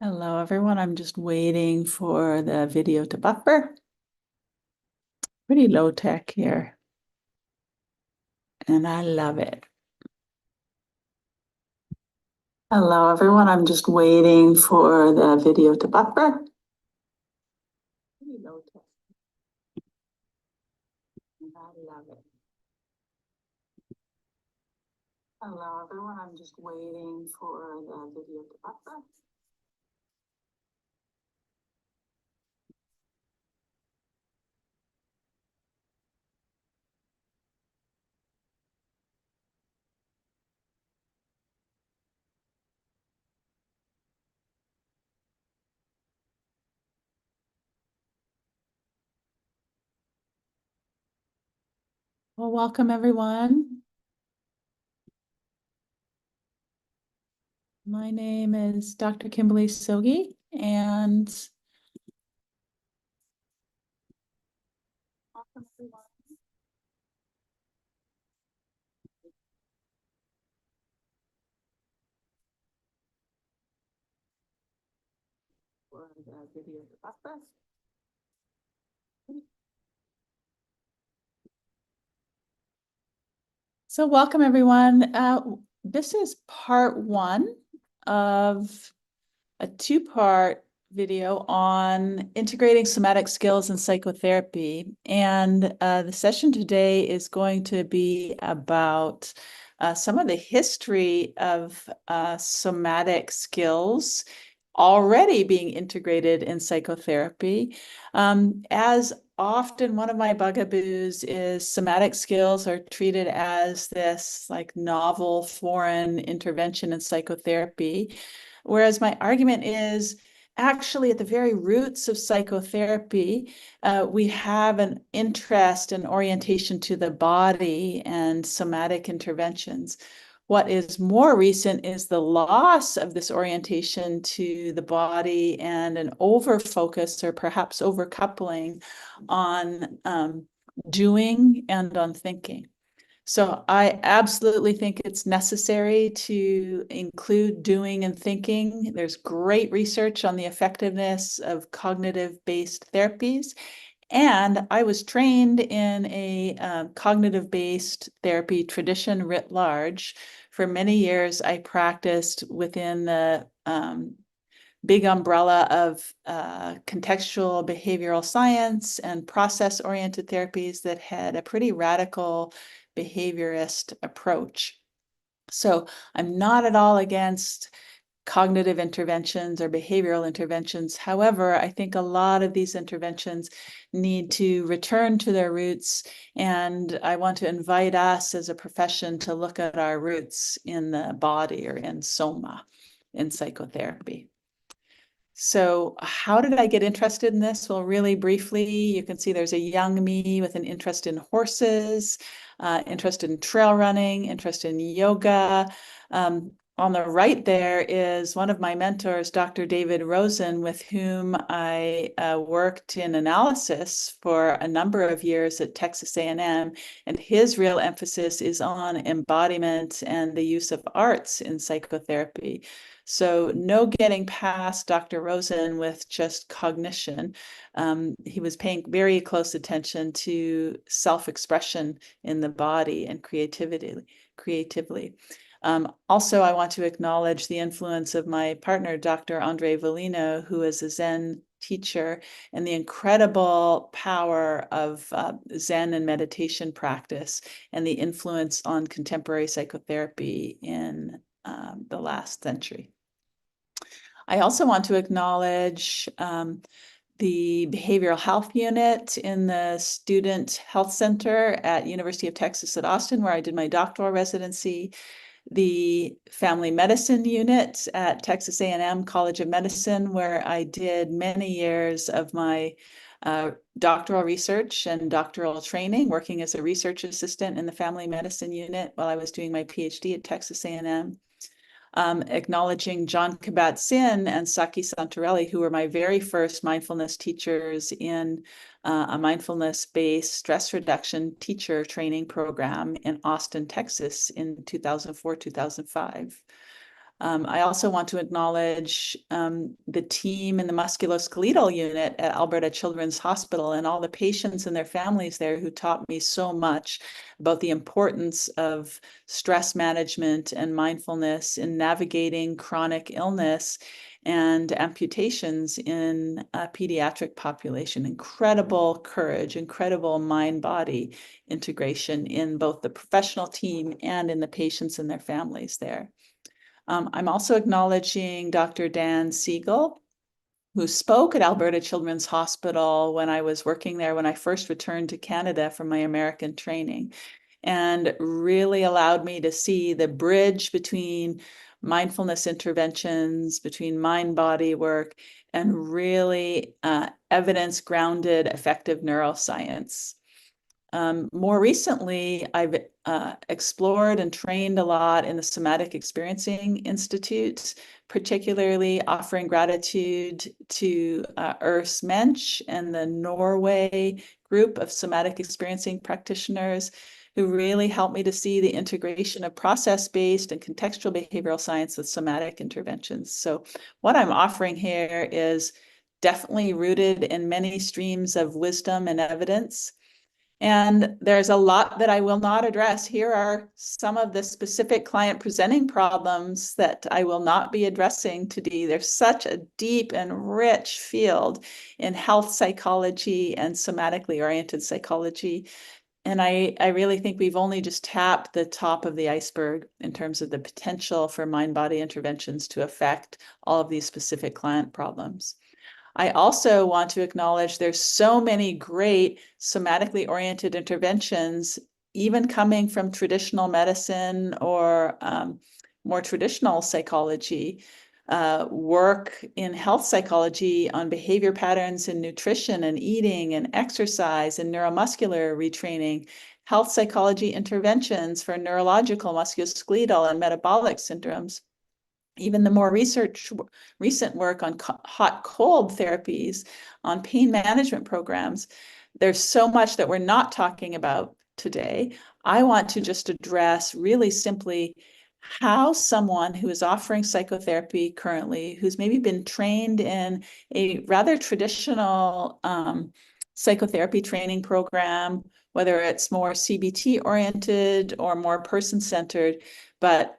Hello, everyone. I'm just waiting for the video to buffer. Pretty low tech here, and I love it. Hello, everyone. I'm just waiting for the video to buffer. Pretty low tech, and I love it. Hello, everyone. I'm just waiting for the video to buffer. Well, welcome, everyone. My name is Dr. Kimberly Sogi, and welcome, everyone. For the video to buffer. So welcome, everyone. This is part one of a two-part video on integrating somatic skills in psychotherapy. And the session today is going to be about some of the history of somatic skills already being integrated in psychotherapy. As often, one of my bugaboos is somatic skills are treated as this like novel foreign intervention in psychotherapy. Whereas my argument is actually at the very roots of psychotherapy, we have an interest and orientation to the body and somatic interventions. What is more recent is the loss of this orientation to the body and an over-focus or perhaps over-coupling on doing and on thinking. So I absolutely think it's necessary to include doing and thinking. There's great research on the effectiveness of cognitive-based therapies. And I was trained in a cognitive-based therapy tradition writ large. For many years, I practiced within the big umbrella of contextual behavioral science and process-oriented therapies that had a pretty radical behaviorist approach. So I'm not at all against cognitive interventions or behavioral interventions. However, I think a lot of these interventions need to return to their roots, and I want to invite us as a profession to look at our roots in the body or in soma in psychotherapy. So how did I get interested in this? Well, really briefly, you can see there's a young me with an interest in horses, interest in trail running, interest in yoga. On the right there is one of my mentors, Dr. David Rosen, with whom I worked in analysis for a number of years at Texas A&M. And his real emphasis is on embodiment and the use of arts in psychotherapy. So no getting past Dr. Rosen with just cognition. He was paying very close attention to self-expression in the body and creatively. Also, I want to acknowledge the influence of my partner, Dr. Andre Valino, who is a Zen teacher, and the incredible power of Zen and meditation practice and the influence on contemporary psychotherapy in the last century. I also want to acknowledge the behavioral health unit in the Student Health Center at University of Texas at Austin, where I did my doctoral residency, the family medicine unit at Texas A&M College of Medicine, where I did many years of my doctoral research and doctoral training, working as a research assistant in the family medicine unit while I was doing my PhD at Texas A&M. Acknowledging John Kabat-Zinn and Saki Santorelli, who were my very first mindfulness teachers in a mindfulness-based stress reduction teacher training program in Austin, Texas in 2004, 2005. I also want to acknowledge the team in the musculoskeletal unit at Alberta Children's Hospital and all the patients and their families there who taught me so much about the importance of stress management and mindfulness in navigating chronic illness and amputations in a pediatric population. Incredible courage, incredible mind-body integration in both the professional team and in the patients and their families there. I'm also acknowledging Dr. Dan Siegel, who spoke at Alberta Children's Hospital when I was working there when I first returned to Canada from my American training, and really allowed me to see the bridge between mindfulness interventions, between mind-body work, and really evidence-grounded effective neuroscience. More recently, I've explored and trained a lot in the Somatic Experiencing Institute, particularly offering gratitude to Urs Mensch and the Norway group of somatic experiencing practitioners who really helped me to see the integration of process-based and contextual behavioral science with somatic interventions. So what I'm offering here is definitely rooted in many streams of wisdom and evidence. And there's a lot that I will not address. Here are some of the specific client presenting problems that I will not be addressing today. There's such a deep and rich field in health psychology and somatically oriented psychology. And I really think we've only just tapped the top of the iceberg in terms of the potential for mind-body interventions to affect all of these specific client problems. I also want to acknowledge there's so many great somatically oriented interventions, even coming from traditional medicine or more traditional psychology, work in health psychology on behavior patterns in nutrition and eating and exercise and neuromuscular retraining, health psychology interventions for neurological, musculoskeletal, and metabolic syndromes. Even the more recent work on hot-cold therapies, on pain management programs. There's so much that we're not talking about today. I want to just address really simply how someone who is offering psychotherapy currently, who's maybe been trained in a rather traditional psychotherapy training program, whether it's more CBT oriented or more person-centered, but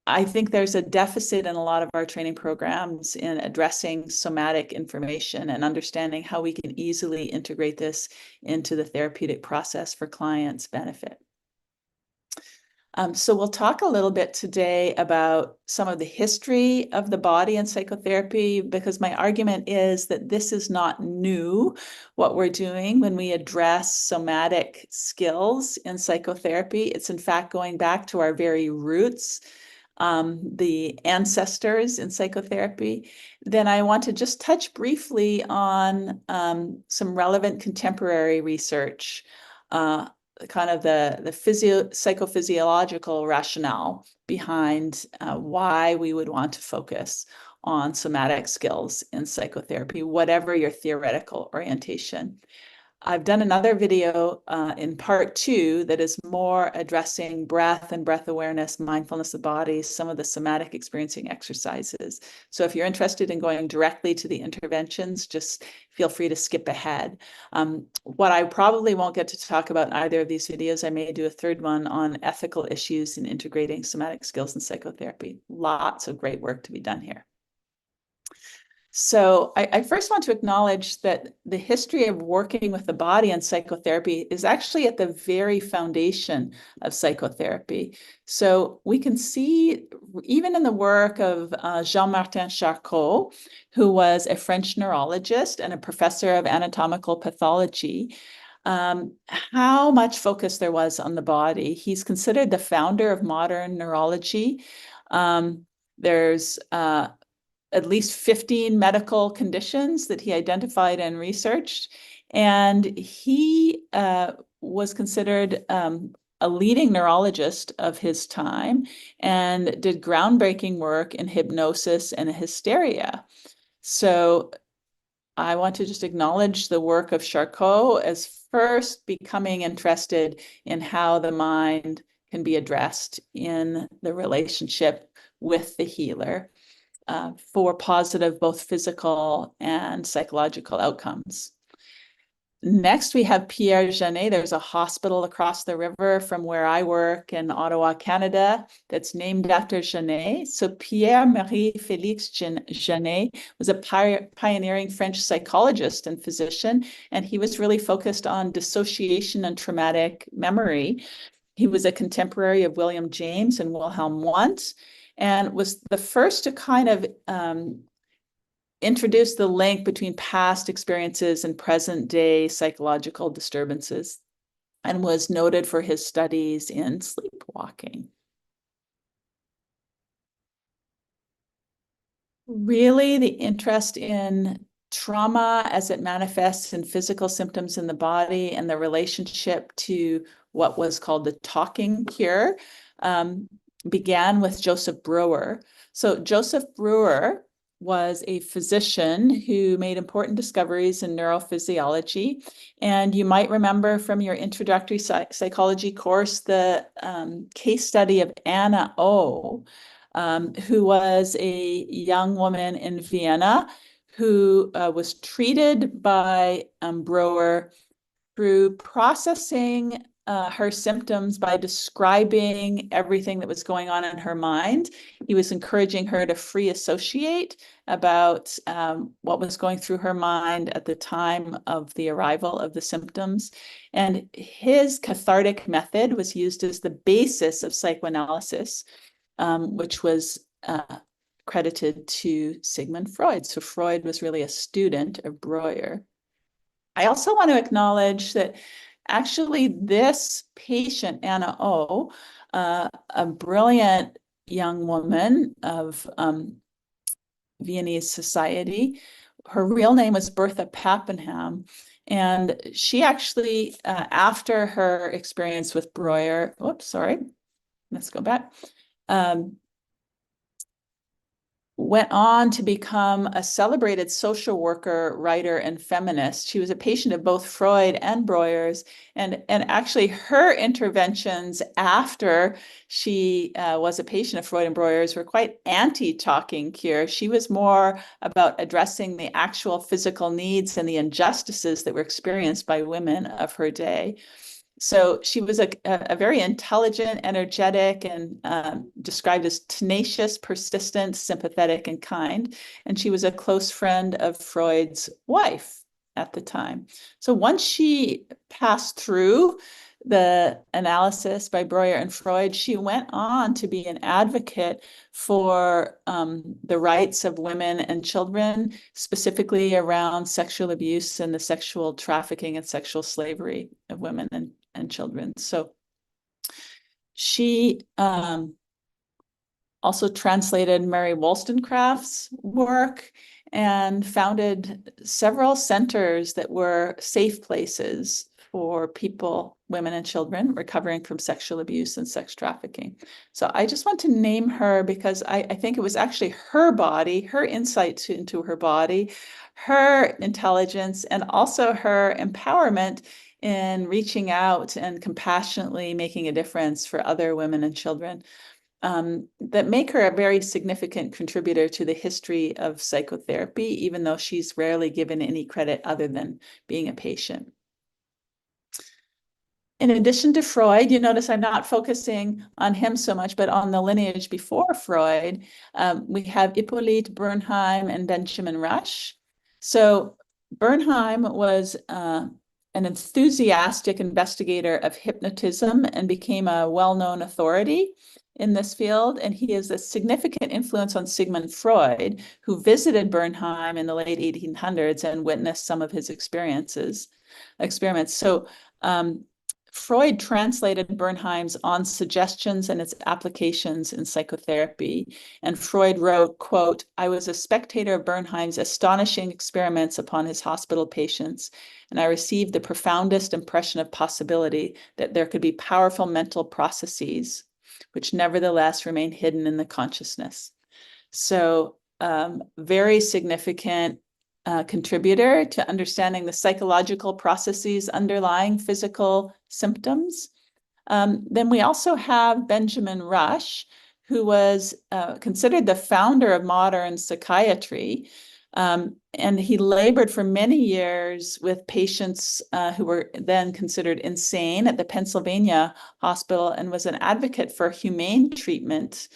I think there's a deficit in a lot of our training programs in addressing somatic information and understanding how we can easily integrate this into the therapeutic process for clients' benefit. So we'll talk a little bit today about some of the history of the body and psychotherapy, because my argument is that this is not new, what we're doing when we address somatic skills in psychotherapy. It's in fact going back to our very roots, the ancestors in psychotherapy. Then I want to just touch briefly on some relevant contemporary research, kind of the psychophysiological rationale behind why we would want to focus on somatic skills in psychotherapy, whatever your theoretical orientation. I've done another video in part 2 that is more addressing breath and breath awareness, mindfulness of body, some of the somatic experiencing exercises. So if you're interested in going directly to the interventions, just feel free to skip ahead. What I probably won't get to talk about in either of these videos, I may do a third one on ethical issues in integrating somatic skills in psychotherapy. Lots of great work to be done here. So I first want to acknowledge that the history of working with the body and psychotherapy is actually at the very foundation of psychotherapy. So we can see, even in the work of Jean-Martin Charcot, who was a French neurologist and a professor of anatomical pathology, how much focus there was on the body. He's considered the founder of modern neurology. There's at least 15 medical conditions that he identified and researched. And he was considered a leading neurologist of his time and did groundbreaking work in hypnosis and hysteria. So I want to just acknowledge the work of Charcot as first becoming interested in how the mind can be addressed in the relationship with the healer for positive both physical and psychological outcomes. Next, we have Pierre Janet. There's a hospital across the river from where I work in Ottawa, Canada, that's named after Janet. So Pierre-Marie Félix Janet was a pioneering French psychologist and physician, and he was really focused on dissociation and traumatic memory. He was a contemporary of William James and Wilhelm Wundt, and was the first to kind of introduced the link between past experiences and present day psychological disturbances, and was noted for his studies in sleepwalking. Really, the interest in trauma as it manifests in physical symptoms in the body and the relationship to what was called the talking cure began with Joseph Breuer. So Joseph Breuer was a physician who made important discoveries in neurophysiology. And you might remember from your introductory psychology course the case study of Anna O, who was a young woman in Vienna who was treated by Breuer through processing her symptoms by describing everything that was going on in her mind. He was encouraging her to free associate about what was going through her mind at the time of the arrival of the symptoms. And his cathartic method was used as the basis of psychoanalysis, which was credited to Sigmund Freud. So Freud was really a student of Breuer. I also want to acknowledge that actually this patient, Anna O, a brilliant young woman of Viennese society, her real name was Bertha Pappenham. And she actually, after her experience with Breuer, let's go back, went on to become a celebrated social worker, writer, and feminist. She was a patient of both Freud and Breuer's, and actually her interventions after she was a patient of Freud and Breuer's were quite anti-talking cure. She was more about addressing the actual physical needs and the injustices that were experienced by women of her day. So she was a very intelligent, energetic, and described as tenacious, persistent, sympathetic, and kind. And she was a close friend of Freud's wife at the time. So once she passed through the analysis by Breuer and Freud, she went on to be an advocate for the rights of women and children, specifically around sexual abuse and the sexual trafficking and sexual slavery of women and children. So she also translated Mary Wollstonecraft's work and founded several centers that were safe places for people, women and children recovering from sexual abuse and sex trafficking. So I just want to name her because I think it was actually her body, her insights into her body, her intelligence, and also her empowerment in reaching out and compassionately making a difference for other women and children that make her a very significant contributor to the history of psychotherapy, even though she's rarely given any credit other than being a patient. In addition to Freud, you notice I'm not focusing on him so much, but on the lineage before Freud. We have Hippolyte Bernheim and Benjamin Rush. So Bernheim was an enthusiastic investigator of hypnotism and became a well-known authority in this field. And he is a significant influence on Sigmund Freud, who visited Bernheim in the late 1800s and witnessed some of his experiments. So Freud translated Bernheim's On Suggestions and its applications in psychotherapy. And Freud wrote, quote, "I was a spectator of Bernheim's astonishing experiments upon his hospital patients, and I received the profoundest impression of possibility that there could be powerful mental processes, which nevertheless remain hidden in the consciousness." So very significant contributor to understanding the psychological processes underlying physical symptoms. Then we also have Benjamin Rush, who was considered the founder of modern psychiatry. And he labored for many years with patients who were then considered insane at the Pennsylvania hospital, and was an advocate for humane treatment,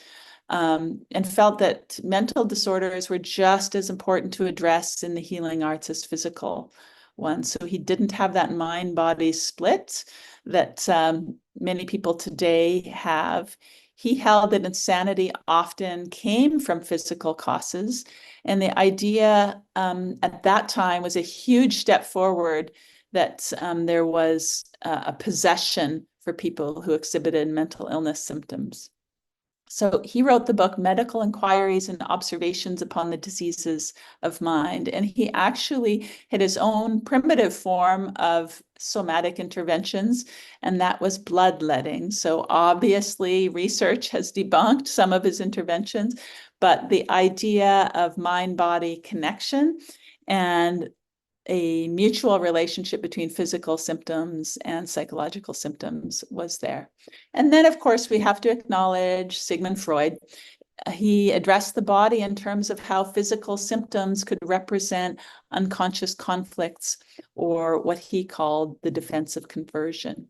and felt that mental disorders were just as important to address in the healing arts as physical ones. So he didn't have that mind-body split that many people today have. He held that insanity often came from physical causes. And the idea at that time was a huge step forward, that there was a possession for people who exhibited mental illness symptoms. So he wrote the book Medical Inquiries and Observations upon the Diseases of Mind. And he actually had his own primitive form of somatic interventions, and that was bloodletting. So obviously, research has debunked some of his interventions, but the idea of mind-body connection and a mutual relationship between physical symptoms and psychological symptoms was there. And then, of course, we have to acknowledge Sigmund Freud. He addressed the body in terms of how physical symptoms could represent unconscious conflicts, or what he called the defense of conversion.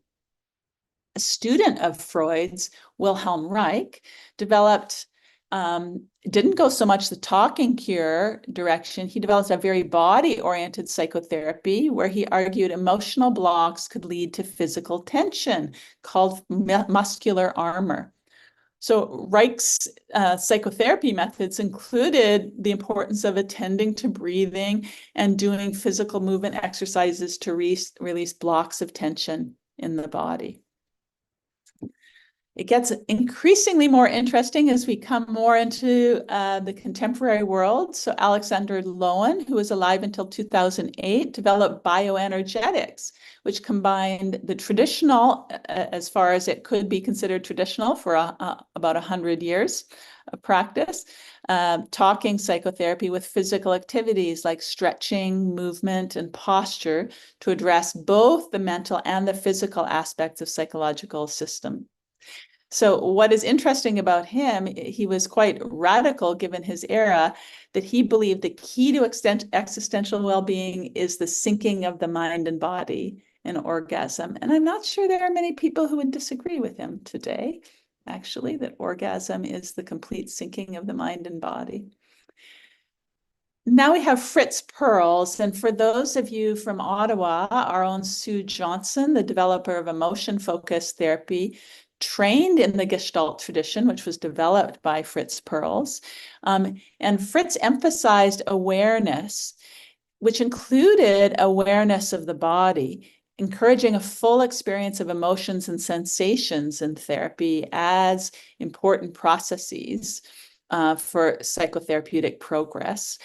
A student of Freud's, Wilhelm Reich, didn't go so much the talking cure direction. He developed a very body-oriented psychotherapy where he argued emotional blocks could lead to physical tension, called muscular armor. So Reich's psychotherapy methods included the importance of attending to breathing and doing physical movement exercises to release blocks of tension in the body. It gets increasingly more interesting as we come more into the contemporary world. So Alexander Lowen, who was alive until 2008, developed bioenergetics, which combined the traditional, as far as it could be considered traditional for about 100 years of practice, talking psychotherapy with physical activities like stretching, movement, and posture to address both the mental and the physical aspects of psychological system. So what is interesting about him, he was quite radical given his era, that he believed the key to existential well-being is the syncing of the mind and body in orgasm. And I'm not sure there are many people who would disagree with him today, actually, that orgasm is the complete syncing of the mind and body. Now we have Fritz Perls, and for those of you from Ottawa, our own Sue Johnson, the developer of emotion-focused therapy, trained in the Gestalt tradition, which was developed by Fritz Perls. And Fritz emphasized awareness, which included awareness of the body, encouraging a full experience of emotions and sensations in therapy as important processes for psychotherapeutic progress.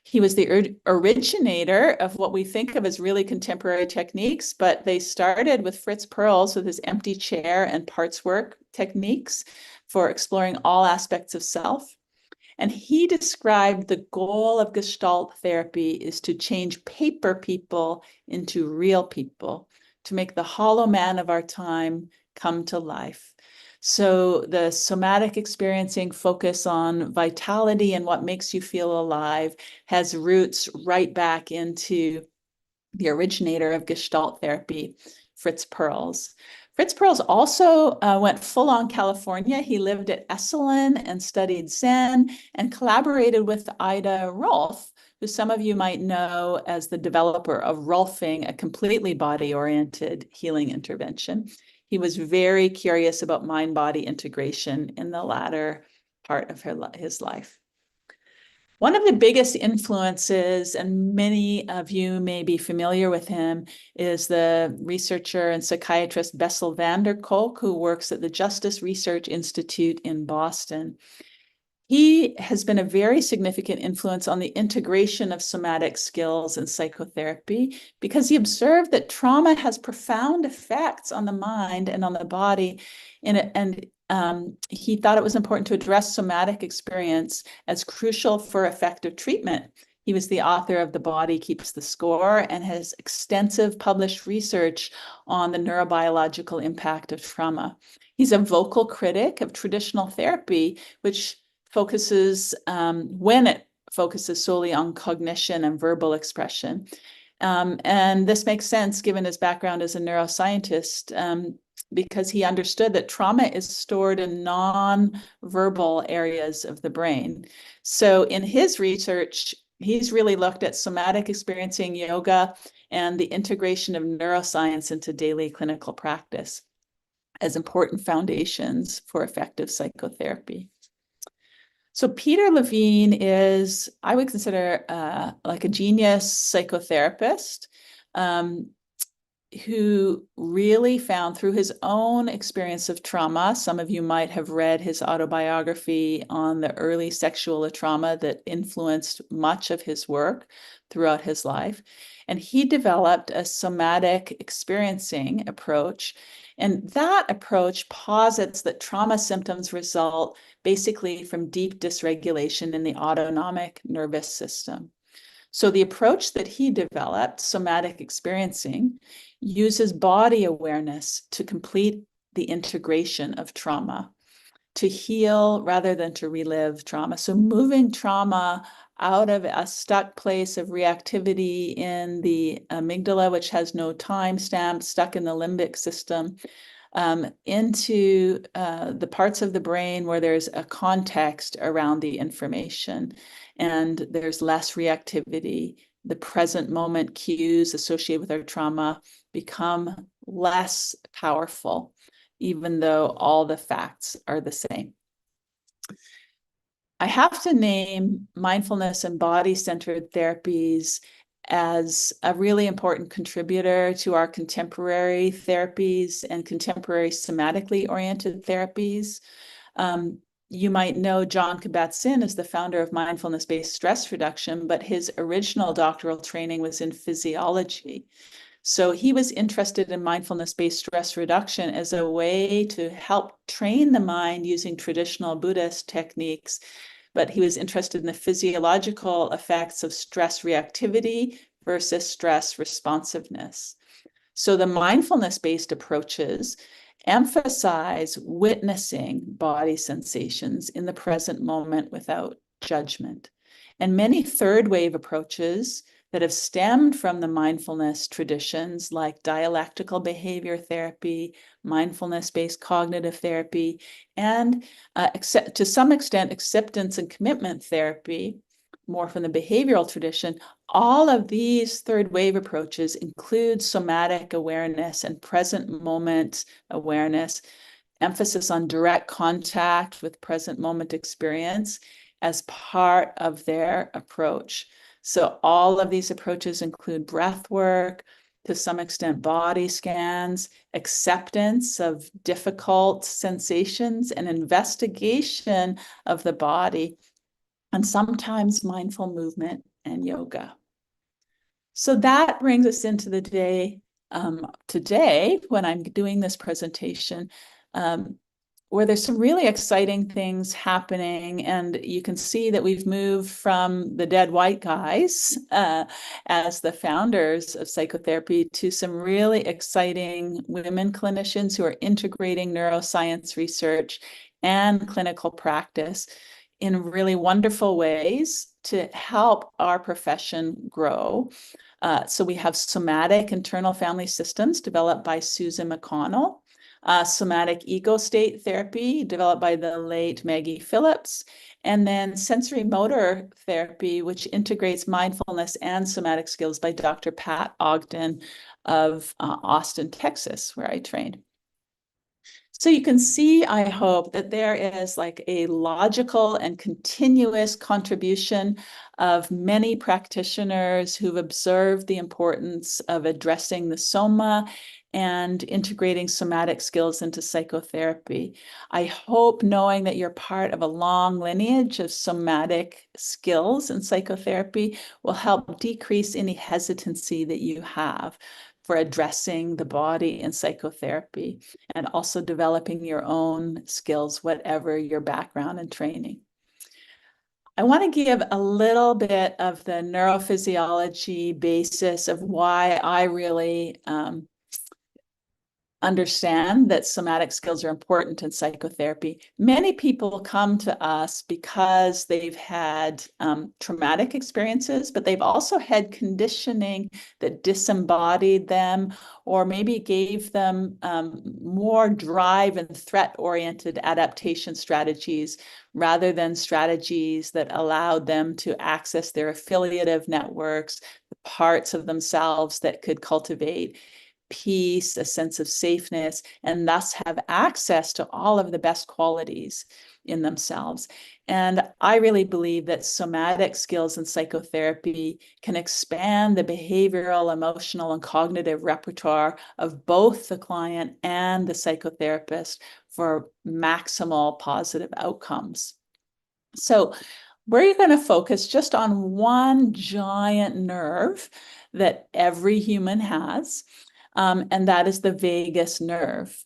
He was the originator of what we think of as really contemporary techniques, but they started with Fritz Perls with his empty chair and parts work techniques for exploring all aspects of self. And he described the goal of Gestalt therapy is to change paper people into real people, to make the hollow man of our time come to life. So the somatic experiencing focus on vitality and what makes you feel alive has roots right back into the originator of Gestalt therapy, Fritz Perls. Fritz Perls also went full on California. He lived at Esalen and studied Zen and collaborated with Ida Rolf, who some of you might know as the developer of Rolfing, a completely body-oriented healing intervention. He was very curious about mind-body integration in the latter part of his life. One of the biggest influences, and many of you may be familiar with him, is the researcher and psychiatrist Bessel van der Kolk, who works at the Justice Research Institute in Boston. He has been a very significant influence on the integration of somatic skills in psychotherapy because he observed that trauma has profound effects on the mind and on the body, and he thought it was important to address somatic experience as crucial for effective treatment. He was the author of The Body Keeps the Score and has extensive published research on the neurobiological impact of trauma. He's a vocal critic of traditional therapy, which focuses, when it focuses solely on cognition and verbal expression. And this makes sense given his background as a neuroscientist, because he understood that trauma is stored in non-verbal areas of the brain. So in his research, he's really looked at somatic experiencing yoga and the integration of neuroscience into daily clinical practice as important foundations for effective psychotherapy. So Peter Levine is, I would consider like a genius psychotherapist, who really found through his own experience of trauma. Some of you might have read his autobiography on the early sexual trauma that influenced much of his work throughout his life. And he developed a somatic experiencing approach. And that approach posits that trauma symptoms result basically from deep dysregulation in the autonomic nervous system. So the approach that he developed, somatic experiencing, uses body awareness to complete the integration of trauma, to heal rather than to relive trauma. So moving trauma out of a stuck place of reactivity in the amygdala, which has no timestamp, stuck in the limbic system, into the parts of the brain where there's a context around the information and there's less reactivity. The present moment cues associated with our trauma become less powerful, even though all the facts are the same. I have to name mindfulness and body-centered therapies as a really important contributor to our contemporary therapies and contemporary somatically oriented therapies. You might know John Kabat-Zinn is the founder of mindfulness-based stress reduction, but his original doctoral training was in physiology. So he was interested in mindfulness-based stress reduction as a way to help train the mind using traditional Buddhist techniques, but he was interested in the physiological effects of stress reactivity versus stress responsiveness. So the mindfulness-based approaches emphasize witnessing body sensations in the present moment without judgment. And many third wave approaches that have stemmed from the mindfulness traditions like dialectical behavior therapy, mindfulness-based cognitive therapy, and to some extent, acceptance and commitment therapy, more from the behavioral tradition. All of these third wave approaches include somatic awareness and present moment awareness, emphasis on direct contact with present moment experience as part of their approach. So all of these approaches include breath work, to some extent body scans, acceptance of difficult sensations, and investigation of the body, and sometimes mindful movement and yoga. So that brings us into the day today when I'm doing this presentation, where there's some really exciting things happening. And you can see that we've moved from the dead white guys as the founders of psychotherapy to some really exciting women clinicians who are integrating neuroscience research and clinical practice in really wonderful ways to help our profession grow. So we have somatic internal family systems developed by Susan McConnell, somatic ego state therapy developed by the late Maggie Phillips, and then sensory motor therapy, which integrates mindfulness and somatic skills by Dr. Pat Ogden of Austin, Texas, where I trained. So you can see, I hope, that there is like a logical and continuous contribution of many practitioners who've observed the importance of addressing the soma and integrating somatic skills into psychotherapy. I hope, knowing that you're part of a long lineage of somatic skills in psychotherapy, will help decrease any hesitancy that you have for addressing the body in psychotherapy, and also developing your own skills, whatever your background and training. I want to give a little bit of the neurophysiology basis of why I really understand that somatic skills are important in psychotherapy. Many people come to us because they've had traumatic experiences, but they've also had conditioning that disembodied them or maybe gave them more drive and threat-oriented adaptation strategies rather than strategies that allowed them to access their affiliative networks, the parts of themselves that could cultivate peace, a sense of safeness, and thus have access to all of the best qualities in themselves. And I really believe that somatic skills in psychotherapy can expand the behavioral, emotional, and cognitive repertoire of both the client and the psychotherapist for maximal positive outcomes. So we're going to focus just on one giant nerve that every human has, and that is the vagus nerve.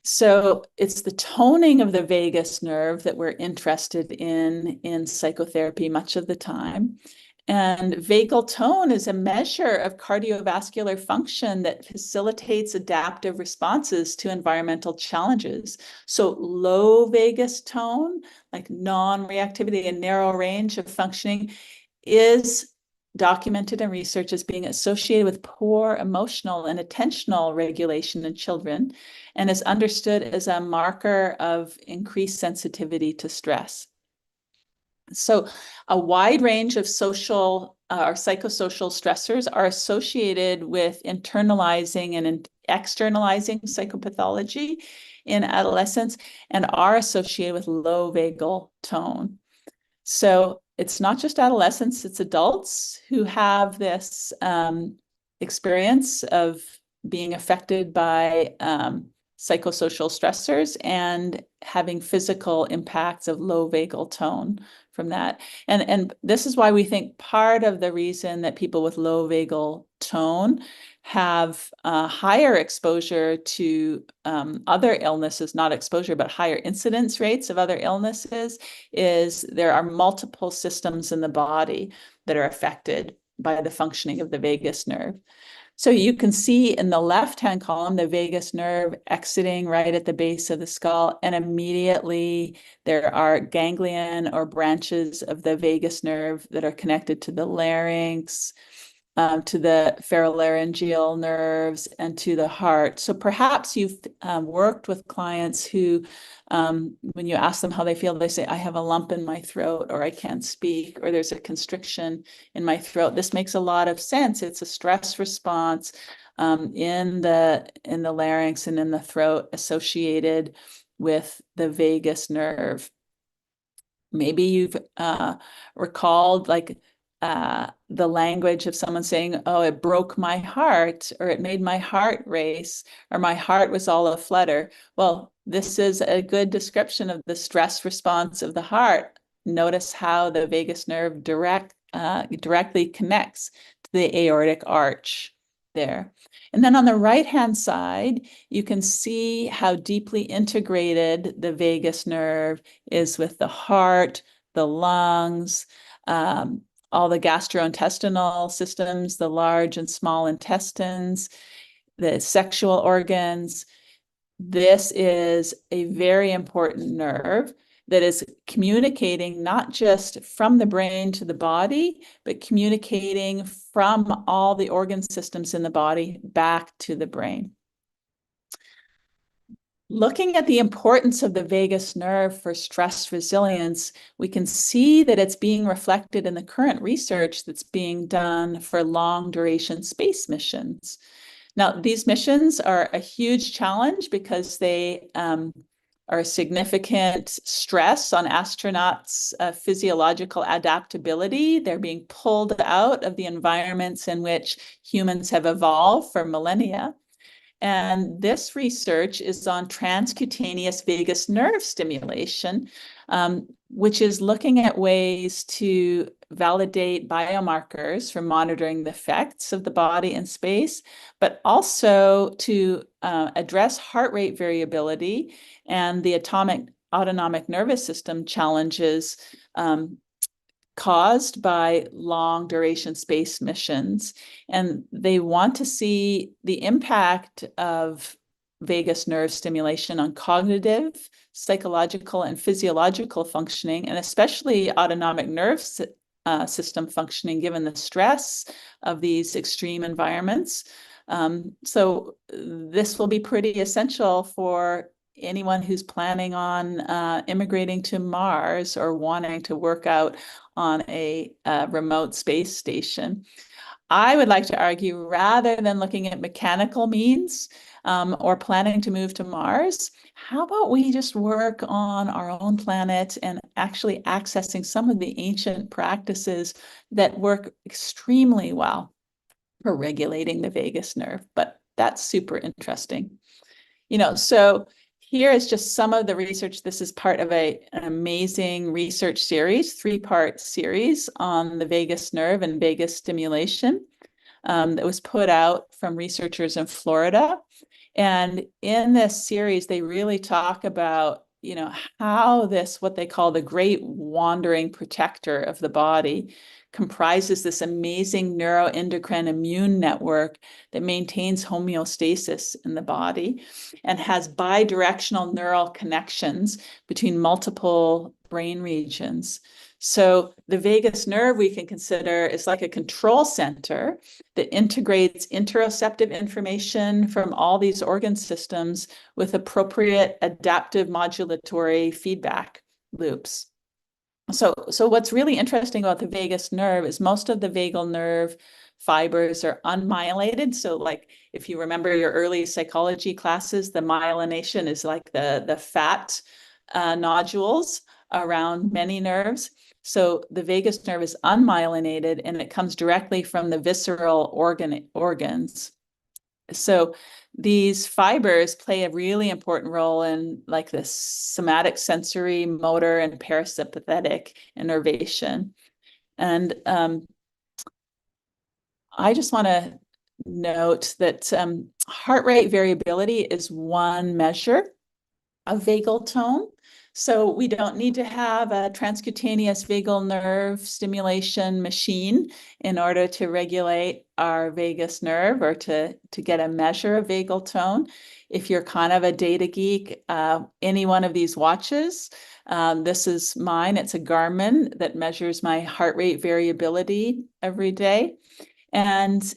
So it's the toning of the vagus nerve that we're interested in psychotherapy much of the time. And vagal tone is a measure of cardiovascular function that facilitates adaptive responses to environmental challenges. So low vagus tone, like non-reactivity and narrow range of functioning, is documented in research as being associated with poor emotional and attentional regulation in children and is understood as a marker of increased sensitivity to stress. So a wide range of social or psychosocial stressors are associated with internalizing and externalizing psychopathology in adolescence and are associated with low vagal tone. So it's not just adolescents, it's adults who have this experience of being affected by psychosocial stressors and having physical impacts of low vagal tone from that. And this is why we think part of the reason that people with low vagal tone have higher exposure to other illnesses, not exposure, but higher incidence rates of other illnesses, is there are multiple systems in the body that are affected by the functioning of the vagus nerve. So you can see in the left-hand column, the vagus nerve exiting right at the base of the skull, and immediately there are ganglion or branches of the vagus nerve that are connected to the larynx, to the pharyngeal nerves, and to the heart. So perhaps you've worked with clients who, when you ask them how they feel, they say, I have a lump in my throat, or I can't speak, or there's a constriction in my throat. This makes a lot of sense. It's a stress response in the larynx and in the throat associated with the vagus nerve. Maybe you've recalled the language of someone saying, oh, it broke my heart, or it made my heart race, or my heart was all aflutter. Well, this is a good description of the stress response of the heart. Notice how the vagus nerve directly connects to the aortic arch there. And then on the right-hand side, you can see how deeply integrated the vagus nerve is with the heart, the lungs, all the gastrointestinal systems, the large and small intestines, the sexual organs. This is a very important nerve that is communicating not just from the brain to the body, but communicating from all the organ systems in the body back to the brain. Looking at the importance of the vagus nerve for stress resilience, we can see that it's being reflected in the current research that's being done for long duration space missions. Now, these missions are a huge challenge because they are a significant stress on astronauts' physiological adaptability. They're being pulled out of the environments in which humans have evolved for millennia. And this research is on transcutaneous vagus nerve stimulation, which is looking at ways to validate biomarkers for monitoring the effects of the body in space, but also to address heart rate variability and the autonomic nervous system challenges caused by long duration space missions. And they want to see the impact of vagus nerve stimulation on cognitive, psychological, and physiological functioning, and especially autonomic nerve system functioning, given the stress of these extreme environments. So this will be pretty essential for anyone who's planning on immigrating to Mars or wanting to work out on a remote space station. I would like to argue, rather than looking at mechanical means or planning to move to Mars, how about we just work on our own planet and actually accessing some of the ancient practices that work extremely well for regulating the vagus nerve? But that's super interesting. So here is just some of the research. This is part of an amazing research series, 3-part series on the vagus nerve and vagus stimulation that was put out from researchers in Florida. And in this series, they really talk about, how this, what they call the great wandering protector of the body, comprises this amazing neuroendocrine immune network that maintains homeostasis in the body and has bidirectional neural connections between multiple brain regions. So the vagus nerve we can consider is like a control center that integrates interoceptive information from all these organ systems with appropriate adaptive modulatory feedback loops. So what's really interesting about the vagus nerve is most of the vagal nerve fibers are unmyelinated. So like if you remember your early psychology classes, the myelination is like the fat nodules around many nerves. So the vagus nerve is unmyelinated and it comes directly from the visceral organs. So these fibers play a really important role in like the somatic, sensory, motor, and parasympathetic innervation. And I just want to note that heart rate variability is one measure of vagal tone. So we don't need to have a transcutaneous vagal nerve stimulation machine in order to regulate our vagus nerve or to get a measure of vagal tone. If you're kind of a data geek, any one of these watches, this is mine. It's a Garmin that measures my heart rate variability every day. And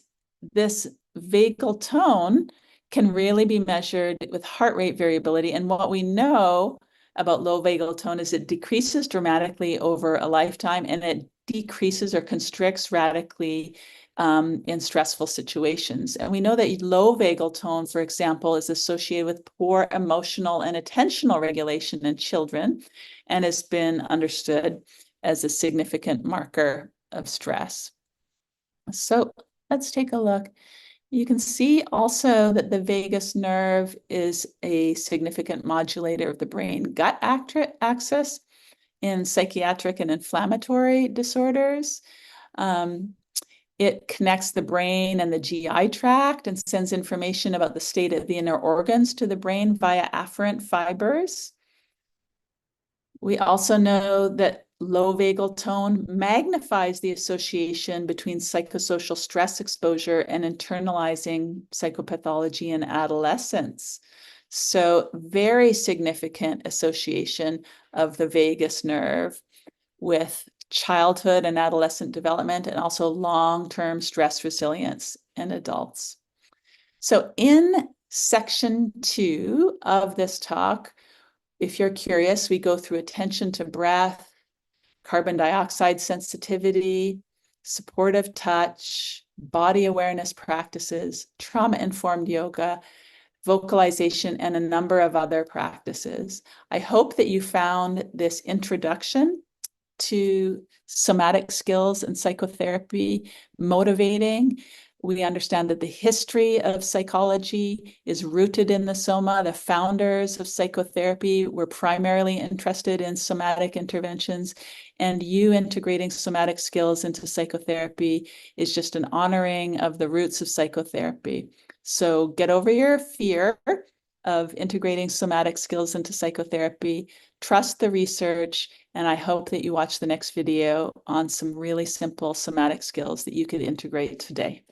this vagal tone can really be measured with heart rate variability. And what we know about low vagal tone is it decreases dramatically over a lifetime, and it decreases or constricts radically in stressful situations. And we know that low vagal tone, for example, is associated with poor emotional and attentional regulation in children and has been understood as a significant marker of stress. So let's take a look. You can see also that the vagus nerve is a significant modulator of the brain-gut axis in psychiatric and inflammatory disorders. It connects the brain and the GI tract and sends information about the state of the inner organs to the brain via afferent fibers. We also know that low vagal tone magnifies the association between psychosocial stress exposure and internalizing psychopathology in adolescence. So very significant association of the vagus nerve with childhood and adolescent development and also long-term stress resilience in adults. So in section 2 of this talk, if you're curious, we go through attention to breath, carbon dioxide sensitivity, supportive touch, body awareness practices, trauma-informed yoga, vocalization, and a number of other practices. I hope that you found this introduction to somatic skills and psychotherapy motivating. We understand that the history of psychology is rooted in the soma. The founders of psychotherapy were primarily interested in somatic interventions, and you integrating somatic skills into psychotherapy is just an honoring of the roots of psychotherapy. So get over your fear of integrating somatic skills into psychotherapy. Trust the research, and I hope that you watch the next video on some really simple somatic skills that you could integrate today.